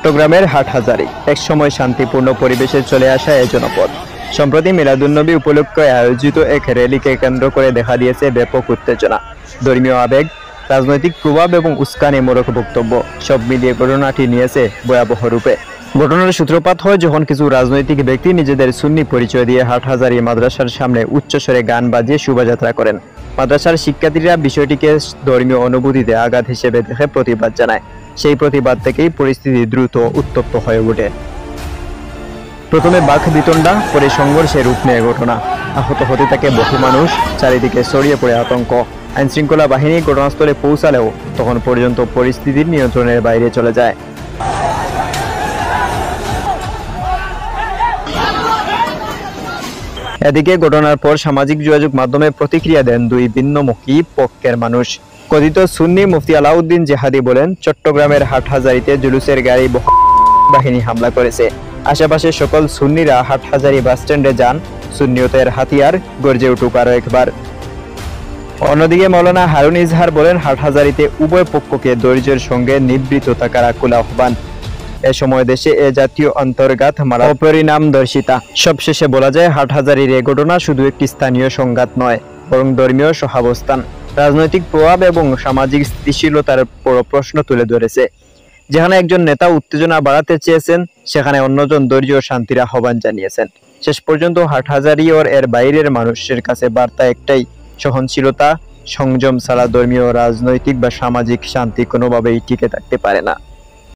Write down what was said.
চট্টগ্রামের হাটহাজারী একসময় শান্তিপূর্ণ পরিবেশে চলে আসা এই জনপদ সম্প্রতি মিলাদুন্নবী উপলক্ষে আয়োজিত এক র্যালিকে কেন্দ্র করে দেখা দিয়েছে ব্যাপক উত্তেজনা, ধর্মীয় আবেগ, রাজনৈতিক প্রভাব এবং উস্কানিমূলক বক্তব্য সব মিলিয়ে ঘটনাটি নিয়েছে ভয়াবহ রূপে। ঘটনার সূত্রপাত হয় যখন কিছু রাজনৈতিক ব্যক্তি নিজেদের সুন্নি পরিচয় দিয়ে হাটহাজারী মাদ্রাসার সামনে উচ্চস্বরে গান বাজিয়ে শোভাযাত্রা করেন। মাদ্রাসার শিক্ষার্থীরা বিষয়টিকে ধর্মীয় অনুভূতিতে আঘাত হিসেবে দেখে প্রতিবাদ জানায়। সেই প্রতিবাদ থেকেই পরিস্থিতি দ্রুত উত্তপ্ত হয়ে ওঠে। প্রথমে বাকবিতণ্ডা, পরে সংঘর্ষের রূপ নেয় ঘটনা। আহত হতে থাকে বহু মানুষ, চারিদিকে ছড়িয়ে পড়ে আতঙ্ক। আইনশৃঙ্খলা বাহিনী ঘটনাস্থলে পৌঁছালেও তখন পর্যন্ত পরিস্থিতির নিয়ন্ত্রণের বাইরে চলে যায়। এদিকে ঘটনার পর সামাজিক যোগাযোগ মাধ্যমে প্রতিক্রিয়া দেন দুই ভিন্নমুখী পক্ষের মানুষ। কথিত সুন্নি মুফতি আলাউদ্দিন জেহাদি বলেন, চট্টগ্রামের হাটহাজারীতে জুলুসের গাড়ি বাহিনী হামলা করেছে। আশেপাশে সকল সুন্নিরা হাটহাজারী বাসস্ট্যান্ডে যান, সুন্নিয়তের হাতিয়ার গর্জে উঠুক আরো একবার। অন্যদিকে মাওলানা হারুন ইজহার বলেন, হাটহাজারীতে উভয় পক্ষকে ধৈর্যের সঙ্গে নিবৃত থাকার আকুল আহ্বান। এ সময় দেশে এ জাতীয় অন্তর্ঘাত মারা অপরিণামদর্শিতা। সবশেষে বলা যায়, হাটহাজারীর এ ঘটনা শুধু একটি স্থানীয় সংঘাত নয়, বরং ধর্মীয় সহাবস্থান, রাজনৈতিক প্রভাব এবং সামাজিক স্থিতিশীলতার বড় প্রশ্ন তুলে ধরেছে। যেখানে একজন নেতা উত্তেজনা বাড়াতে চেয়েছেন, সেখানে অন্যজন ধৈর্য ও শান্তির আহ্বান জানিয়েছেন। শেষ পর্যন্ত হাটহাজারী ও এর বাইরের মানুষের কাছে বার্তা একটাই, সহনশীলতা, সংযম ছাড়া ধর্মীয়, রাজনৈতিক বা সামাজিক শান্তি কোনোভাবেই টিকে থাকতে পারে না।